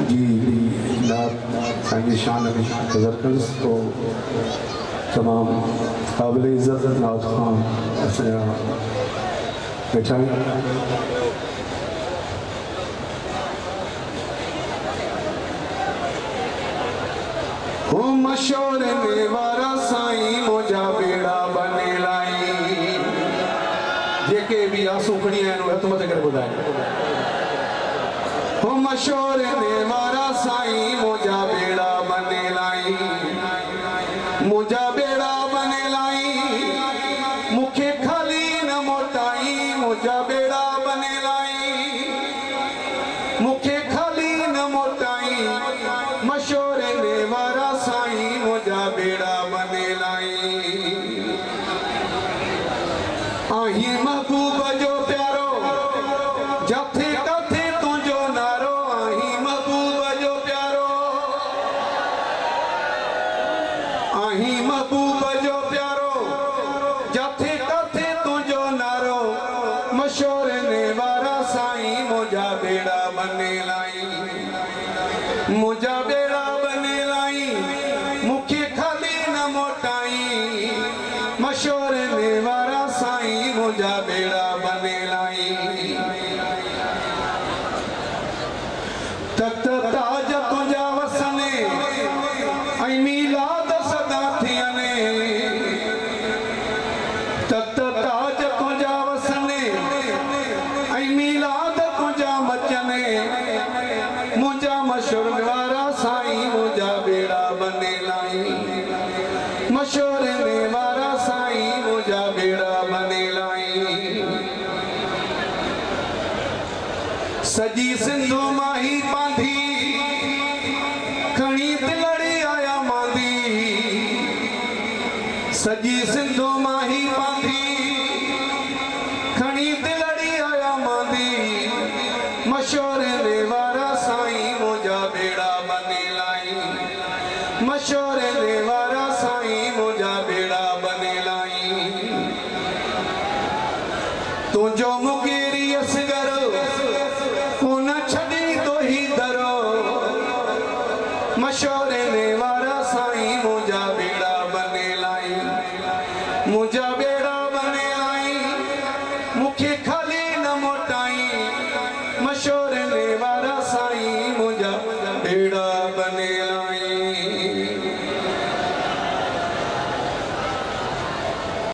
जी साईं शान तजरकस तो तमाम काबिल इज़्ज़त नाज़ खान असांजा वेठा हो मशोर में वारा साईं मुझा बेड़ा बने लाई जेके भी आंसू खड़ी आहिनि उहे हथ मथे करे ॿुधाए हो मशोर में वारा साईं मुझा बेड़ा बने लाई मुझा बेड़ा बने लाई मुखे खाली न मोटाई मुझा बेड़ा बने लाई मुखे खाली न मोटाई मशोर में वारा साईं मुझा बेड़ा बने लाई आही महबूब जो प्यारो जथे तथे तुझो नारो आही महबूब जो प्यारो आही महबूब जो प्यारो जथे तथे तुझो नारो मशोर ने वारा साईं मुझा बेड़ा बने लाई मुझा बेड़ा बने लाई मुखे खाली न मोटाई मशोर ने वारा साईं मुझा बेड़ा बने लाई तख्त ताज तुझा वसने ऐं मीलाद सदा थियने तख्त ताज तुझा वसने ऐं मीलाद तुझा मचने मुझा मशहूर वारा साईं मुझा बेड़ा बने लाई मशहूर में वारा साईं मुझा बेड़ा बने लाई सजी सिंधु माही पांधी खणी दिलड़ी आया मांदी सजी सिंधु माही पांधी खणी दिलड़ी आया मांदी मशोर में वारा साईं मुझा बेड़ा बने लाई मशोर में वारा साईं मुझा बेड़ा बने लाई तुझो मुकेरी असगर कोन छड़ी तो ही दरो मशोर में वारा साईं मुझा बेड़ा बने लाई मुझा बेड़ा बने लाई मुखे